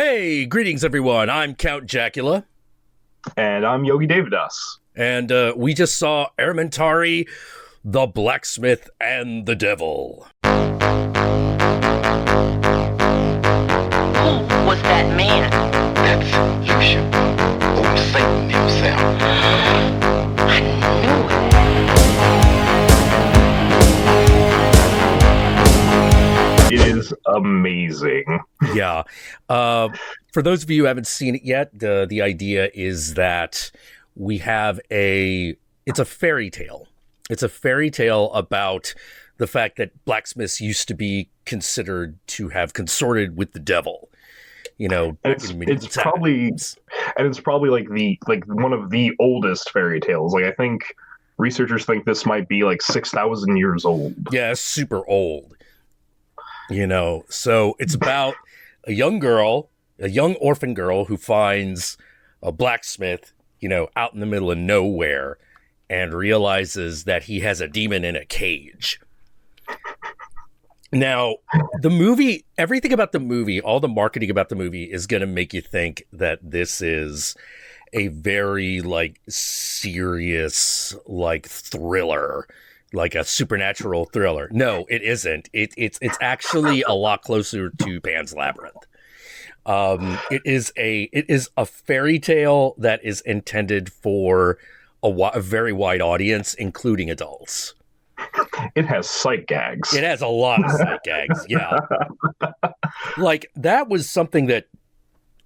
Hey, greetings everyone. I'm Count Jackula. And I'm Yogi Deva-Das. And we just saw Errementari, The Blacksmith and the Devil. Who was that man? That's Lucian, old Satan himself. I knew it. It is amazing. Yeah. For those of you who haven't seen it yet, the idea is that we have it's a fairy tale. It's a fairy tale about the fact that blacksmiths used to be considered to have consorted with the devil. You know, it's probably like one of the oldest fairy tales. Like, I think researchers think this might be like 6,000 years old. Yeah, super old. You know, so it's about a young orphan girl who finds a blacksmith, out in the middle of nowhere and realizes that he has a demon in a cage. Now, the movie, everything about the movie, all the marketing about the movie is going to make you think that this is a very serious thriller, like a supernatural thriller. No, it isn't. It's actually a lot closer to Pan's Labyrinth. It is a fairy tale that is intended for a very wide audience, including adults. It has sight gags. It has a lot of sight gags. Yeah. That was something that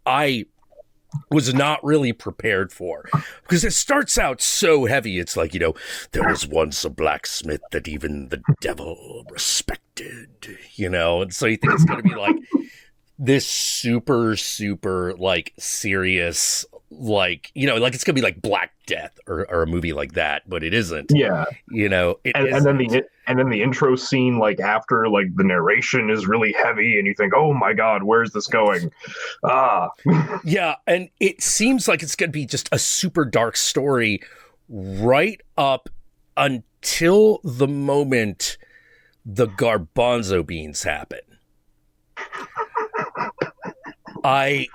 I was not really prepared for, because it starts out so heavy. It's like, there was once a blacksmith that even the devil respected, and so you think it's going to be like this super, super serious, it's gonna be like Black Death or a movie like that, but it isn't. Yeah. And then the intro scene, after the narration is really heavy, and you think, oh my God, where's this going? Yeah, and it seems like it's gonna be just a super dark story right up until the moment the garbanzo beans happen. I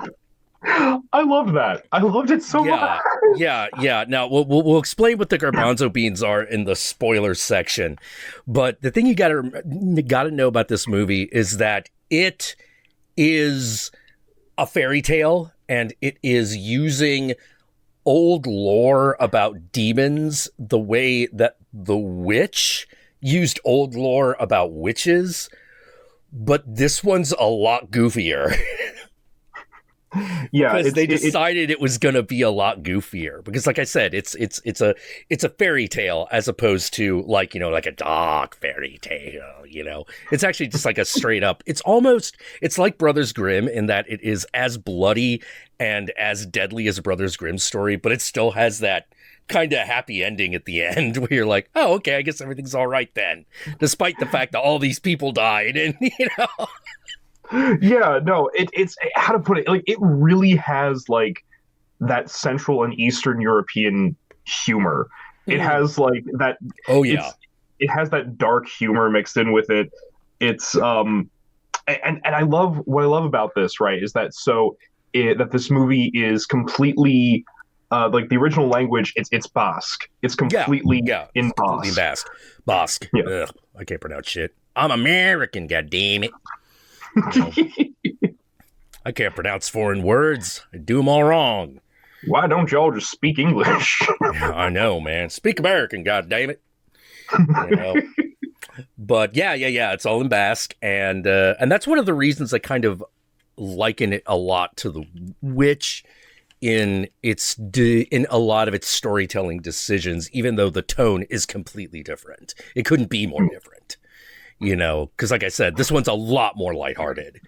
love that. I loved it so much. Yeah. Now we'll explain what the garbanzo beans are in the spoiler section, but the thing you gotta know about this movie is that it is a fairy tale, and it is using old lore about demons the way that The Witch used old lore about witches, but this one's a lot goofier. Yeah, because they decided it was going to be a lot goofier. Because, like I said, it's a fairy tale as opposed to a dark fairy tale. It's actually just like a straight up. It's like Brothers Grimm in that it is as bloody and as deadly as a Brothers Grimm story, but it still has that kind of happy ending at the end where you're like, oh, okay, I guess everything's all right then, despite the fact that all these people died, and Yeah, no, it's how to put it. It really has that Central and Eastern European humor. It has that. Oh yeah, it has that dark humor mixed in with it. It's and I love what I love about this. Right, is that that this movie is completely the original language. It's Basque. It's completely in Basque. Basque. Yeah. Ugh, I can't pronounce shit. I'm American. God damn it. I can't pronounce foreign words. I do them all wrong. Why don't y'all just speak English? Yeah, I know, man. Speak American, goddammit. But yeah. It's all in Basque, and that's one of the reasons I kind of liken it a lot to The Witch in a lot of its storytelling decisions, even though the tone is completely different. It couldn't be more different. Because like I said, this one's a lot more lighthearted.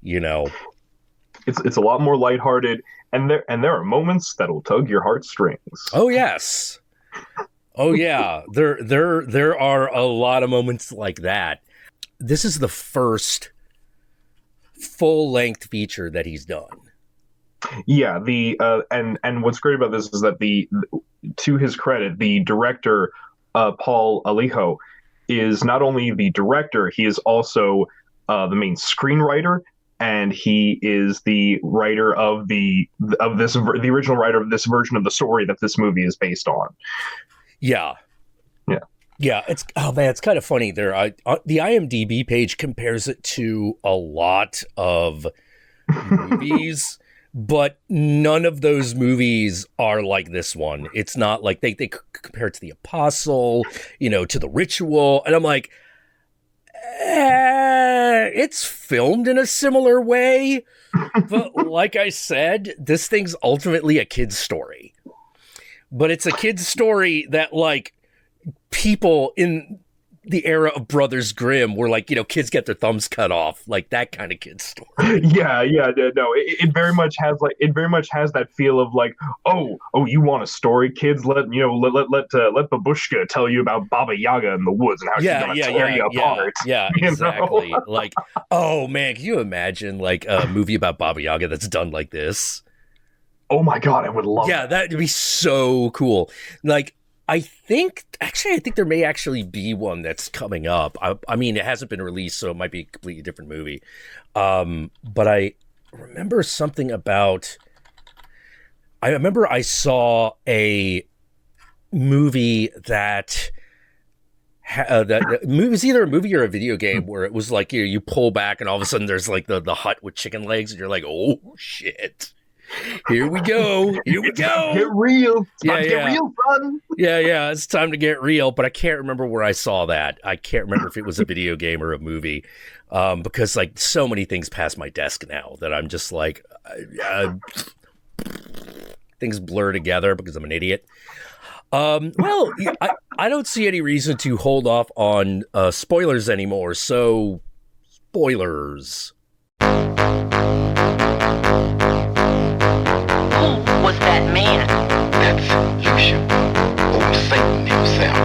It's a lot more lighthearted, and there are moments that'll tug your heartstrings. Oh yes, oh yeah. There are a lot of moments like that. This is the first full-length feature that he's done. Yeah, and what's great about this is that to his credit, the director Paul Urkijo is not only the director, he is also the main screenwriter and he is the writer of the original writer of this version of the story that this movie is based on. Yeah. Yeah. Yeah, it's kind of funny there. The IMDb page compares it to a lot of movies, but none of those movies are like this one. It's not like they compare it to The Apostle, to The Ritual, and I'm like, it's filmed in a similar way, but like I said, this thing's ultimately a kid's story. But it's a kid's story that, like, people in the era of Brothers Grimm were like, kids get their thumbs cut off, like that kind of kid's story. Yeah, no, it very much has that feel of like, oh, you want a story, kids? Let Babushka tell you about Baba Yaga in the woods and how she's gonna tear you apart. Yeah, exactly. Like, oh man, can you imagine like a movie about Baba Yaga that's done like this? Oh my god, I would love. Yeah, that'd be so cool. Like, I think there may actually be one that's coming up. I mean, it hasn't been released, so it might be a completely different movie. But I remember something about. I remember I saw a movie that. That movie was either a movie or a video game where it was like you pull back and all of a sudden there's like the hut with chicken legs and you're like, oh shit. Here we go. Get real. Get real, son. Yeah. It's time to get real. But I can't remember where I saw that. I can't remember if it was a video game or a movie, because like so many things pass my desk now that I'm just like, things blur together because I'm an idiot. Well, I don't see any reason to hold off on spoilers anymore. So, spoilers. Was that man? That's Lucian, old Satan himself.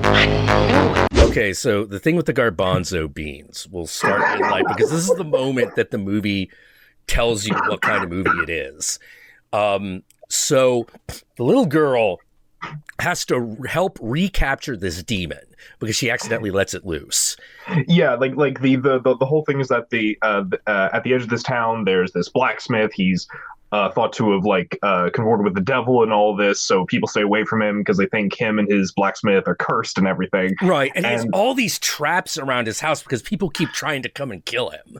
I knew it. Okay, so the thing with the garbanzo beans, we'll start in like, because this is the moment that the movie tells you what kind of movie it is. So the little girl has to help recapture this demon because she accidentally lets it loose. Yeah, like the whole thing is that at the edge of this town, there's this blacksmith. He's thought to have consorted with the devil and all this, so people stay away from him because they think him and his blacksmith are cursed and everything. Right, and he has all these traps around his house because people keep trying to come and kill him.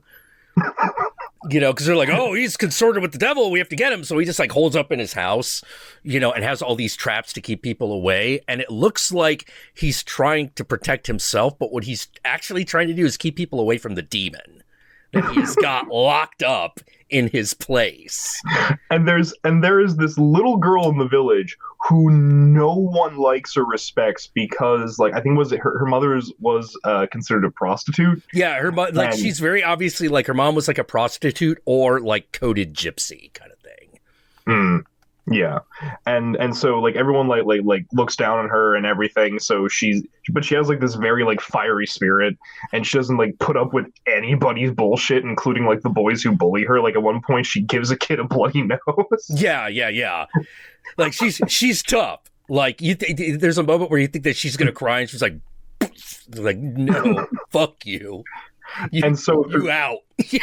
Because they're like, oh, he's consorted with the devil, we have to get him. So he just like holds up in his house, and has all these traps to keep people away. And it looks like he's trying to protect himself, but what he's actually trying to do is keep people away from the demon that he's got locked up in his place. And there is this little girl in the village who no one likes or respects because, like, I think her mother was considered a prostitute. Yeah, she's very obviously like her mom was like a prostitute or like coded gypsy kind of thing. Yeah, and so like everyone like looks down on her and everything. So she has like this very like fiery spirit, and she doesn't like put up with anybody's bullshit, including like the boys who bully her. Like at one point, she gives a kid a bloody nose. Yeah. Like she's tough. Like there's a moment where you think that she's gonna cry, and she's like no, fuck you. And so you out. Yeah.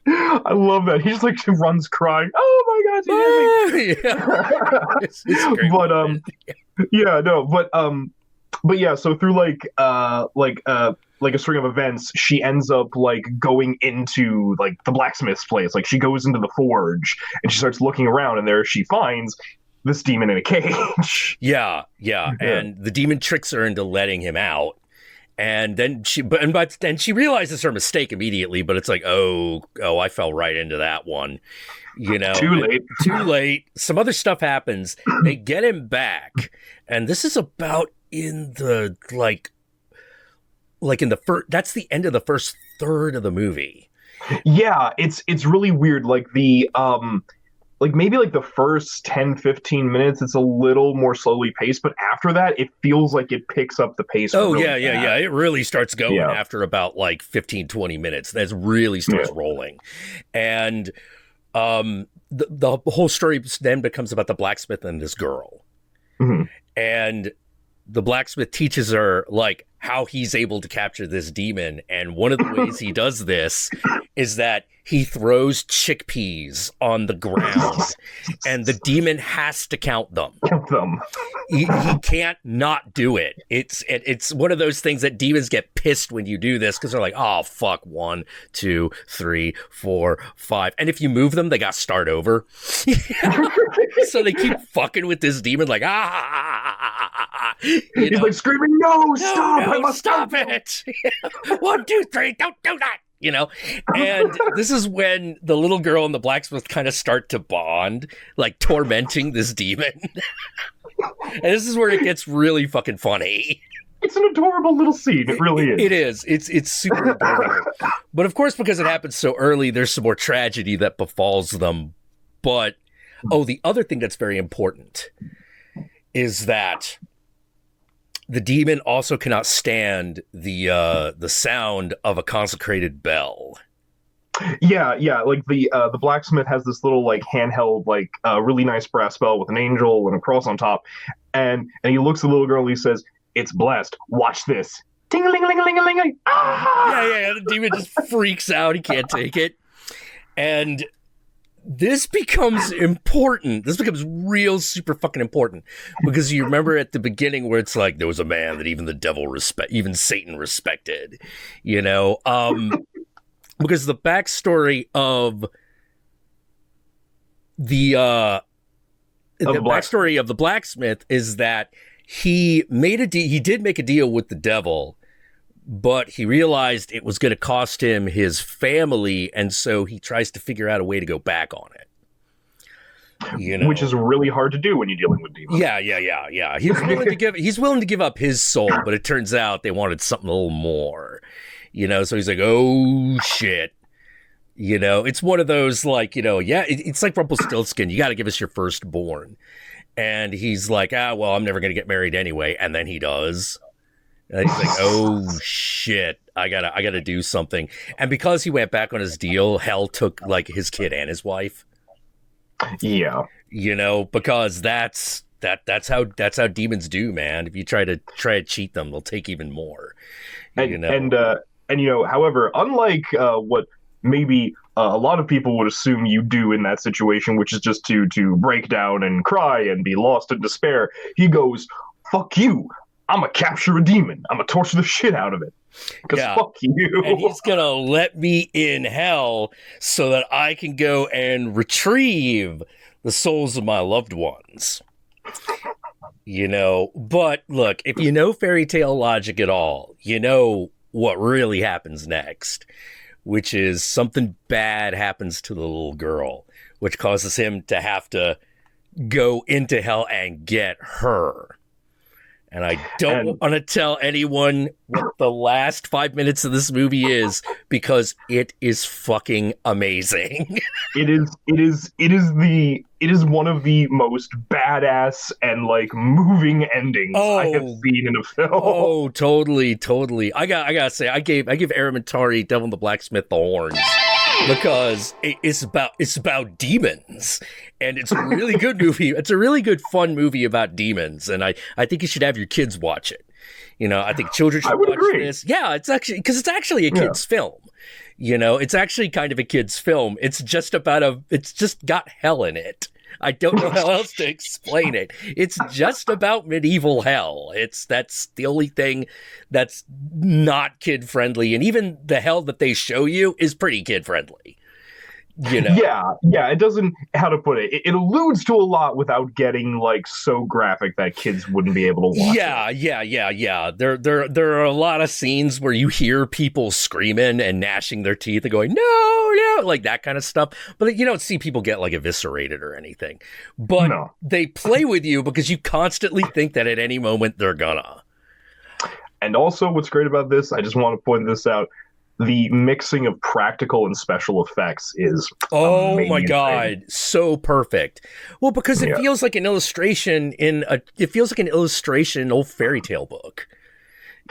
I love that. He's like, she runs crying. Oh my god, she it's great. But yeah, so through like a string of events, she ends up like going into like the blacksmith's place. Like she goes into the forge and she starts looking around, and there she finds this demon in a cage. Yeah. And the demon tricks her into letting him out. And then then she realizes her mistake immediately, but it's like, oh, I fell right into that one, Too late. Some other stuff happens. They get him back, and this is about in the in the first. That's the end of the first third of the movie. Yeah, it's really weird. Like the maybe like the first 10-15 minutes it's a little more slowly paced, but after that it feels like it picks up the pace. Yeah, it really starts going after about like 15-20 minutes. That really starts rolling. And the whole story then becomes about the blacksmith and this girl. Mm-hmm. And the blacksmith teaches her like how he's able to capture this demon, and one of the ways he does this is that he throws chickpeas on the ground, and the demon has to count them. Count them. He can't not do it. It's one of those things that demons get pissed when you do this because they're like, oh fuck, 1, 2, 3, 4, 5, and if you move them, they got to start over. So they keep fucking with this demon like He's like screaming, no, stop! I must stop it! 1, 2, 3, don't do that! And this is when the little girl and the blacksmith kind of start to bond, like tormenting this demon. And this is where it gets really fucking funny. It's an adorable little scene. It really is. It is. It's super adorable. But of course, because it happens so early, there's some more tragedy that befalls them. But, the other thing that's very important is that the demon also cannot stand the sound of a consecrated bell. Yeah. Like the blacksmith has this little like handheld like really nice brass bell with an angel and a cross on top, and he looks at the little girl and he says, "It's blessed. Watch this." Ting-a-ling-a-ling-a-ling-a-ling. Ah! Yeah. The demon just freaks out. He can't take it, and this becomes important. This becomes real super fucking important because you remember at the beginning where it's like there was a man that even the devil even Satan respected, because the backstory of the backstory of the blacksmith is that he did make a deal with the devil, but he realized it was going to cost him his family, and so he tries to figure out a way to go back on it. Which is really hard to do when you're dealing with demons. Yeah. He's willing to give up his soul, but it turns out they wanted something a little more. So he's like, oh shit. It's one of those like, it's like Rumpelstiltskin. You got to give us your firstborn. And he's like, well, I'm never going to get married anyway. And then he does. And he's like, oh shit, I gotta do something. And because he went back on his deal, hell took like his kid and his wife. Yeah. Because that's how demons do, man. If you try to cheat them, they'll take even more. And however, unlike what maybe a lot of people would assume you do in that situation, which is just to break down and cry and be lost in despair, he goes, fuck you. I'm going to capture a demon. I'm going to torture the shit out of it. Because fuck you. And he's going to let me in hell so that I can go and retrieve the souls of my loved ones. But look, if you know fairy tale logic at all, you know what really happens next, which is something bad happens to the little girl, which causes him to have to go into hell and get her. And I don't want to tell anyone what the last 5 minutes of this movie is because it is fucking amazing. It is one of the most badass and like moving endings I have seen in a film. Oh, totally. I gotta say, I gave Errementari Devil and the Blacksmith the horns. Because it's about demons, and it's a really good movie. It's a really good, fun movie about demons, and I think you should have your kids watch it. I think children should watch this. Yeah, it's actually a kid's film. It's actually kind of a kid's film. It's just got hell in it. I don't know how else to explain it. It's just about medieval hell. That's the only thing that's not kid friendly, and even the hell that they show you is pretty kid friendly. Yeah. It doesn't, how to put it. It alludes to a lot without getting like so graphic that kids wouldn't be able to watch. Yeah. There are a lot of scenes where you hear people screaming and gnashing their teeth and going, no, like that kind of stuff. But you don't see people get like eviscerated or anything. But they play with you because you constantly think that at any moment they're gonna. And also, what's great about this, I just want to point this out. The mixing of practical and special effects is amazing. My god, so perfect. Well, because it feels like an illustration in an old fairy tale book.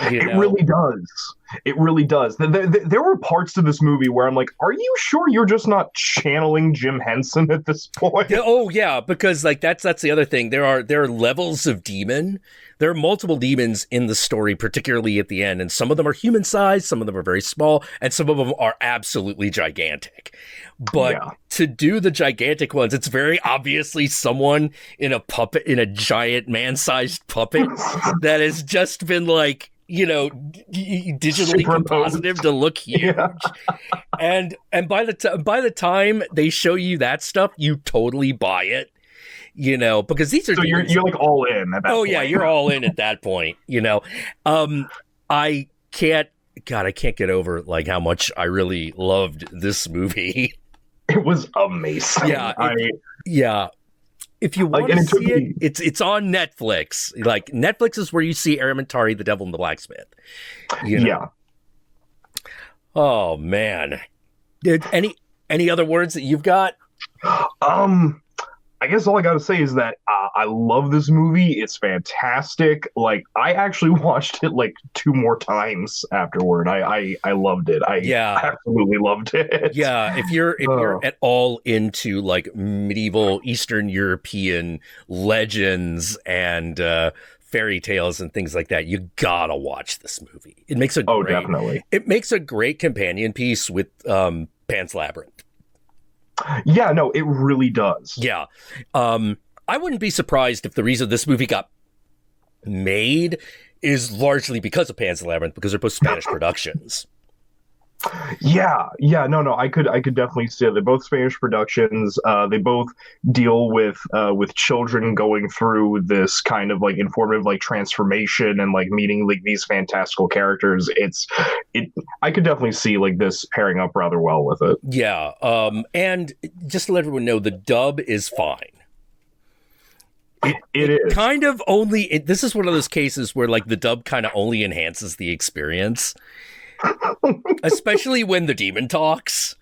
It really does. It really does. There were parts to this movie where I'm like, are you sure you're just not channeling Jim Henson at this point? Yeah, oh yeah, because like that's the other thing. There are levels of demon. There are multiple demons in the story, particularly at the end, and some of them are human sized, some of them are very small, and some of them are absolutely gigantic. But to do the gigantic ones, it's very obviously someone in a giant man-sized puppet that has just been like, you know, digitally compositive to look huge. And by the time they show you that stuff, you totally buy it, you know, because these are, so you're like all in at that point. Yeah, you're all in at that point, you know. I can't get over like how much I really loved this movie. It was amazing. Yeah. If you want to see it, it's on Netflix. Like, Netflix is where you see Errementari, The Devil, and the Blacksmith. You know? Yeah. Oh man. Any other words that you've got? I guess all I gotta say is that I love this movie. It's fantastic. Like, I actually watched it like 2 more times afterward. I loved it. I absolutely loved it. Yeah, if you're at all into like medieval Eastern European legends and fairy tales and things like that, you gotta watch this movie. It makes definitely. It makes a great companion piece with Pan's Labyrinth. Yeah, no, it really does. Yeah. I wouldn't be surprised if the reason this movie got made is largely because of Pan's Labyrinth, because they're both Spanish productions. Yeah, no, I could definitely see it. They're both Spanish productions. They both deal with children going through this kind of like informative like transformation and like meeting like these fantastical characters. I could definitely see like this pairing up rather well with it. Yeah, and just to let everyone know, the dub is fine. It is kind of only. This is one of those cases where like the dub kind of only enhances the experience. Especially when the demon talks.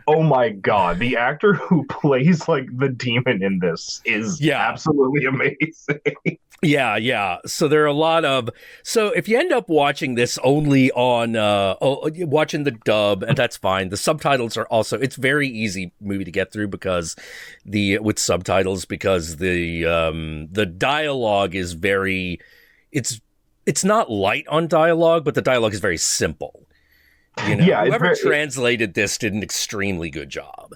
Oh my god, the actor who plays like the demon in this is absolutely amazing. Yeah. So there are a lot of... So if you end up watching this only on... watching the dub, and that's fine. The subtitles are also... It's very easy movie to get through because with subtitles, because the dialogue is very... It's not light on dialogue, but the dialogue is very simple. You know, whoever translated this did an extremely good job.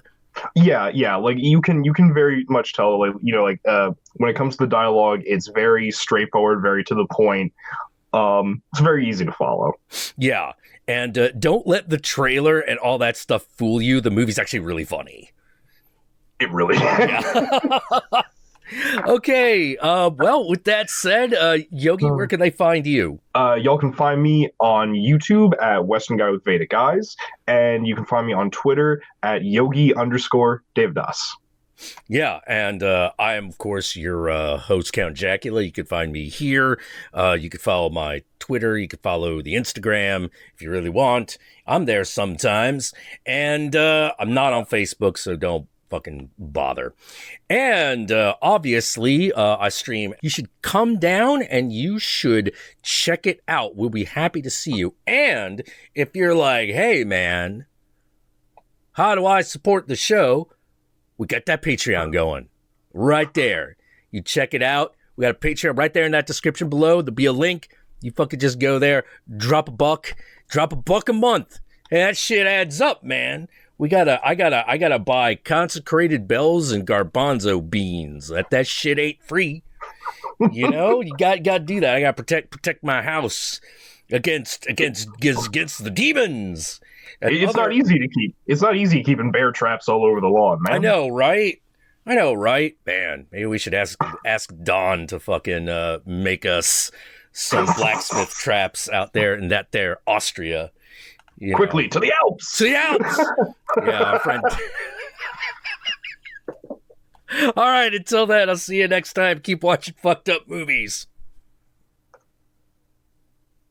Yeah. Like you can very much tell, like, you know, like when it comes to the dialogue, it's very straightforward, very to the point. It's very easy to follow. Yeah, and don't let the trailer and all that stuff fool you. The movie's actually really funny. It really is. Yeah. Okay, well, with that said, Yogi, where can they find you? Y'all can find me on YouTube at Western Guy with Vedic Eyes, and you can find me on Twitter at Yogi_Deva-Das. Yeah, and I am, of course, your host, Count Jackula. You can find me here. You can follow my Twitter. You can follow the Instagram if you really want. I'm there sometimes, and I'm not on Facebook, so don't fucking bother. And obviously I stream. You should come down and you should check it out. We'll be happy to see you. And if you're like, hey man, how do I support the show? We got that Patreon going right there. You check it out. We got a Patreon right there in that description below. There'll be a link. You fucking just go there, drop a buck a month. Hey, that shit adds up, man. I gotta buy consecrated bells and garbanzo beans. That shit ain't free. You know, you gotta do that. I gotta protect my house against the demons. It's not easy to keep. It's not easy keeping bear traps all over the lawn, man. I know, right? Man, maybe we should ask Don to fucking make us some blacksmith traps out there in that there Austria. Quickly, to the Alps! To the Alps! Yeah, our friend. All right, until then, I'll see you next time. Keep watching fucked up movies.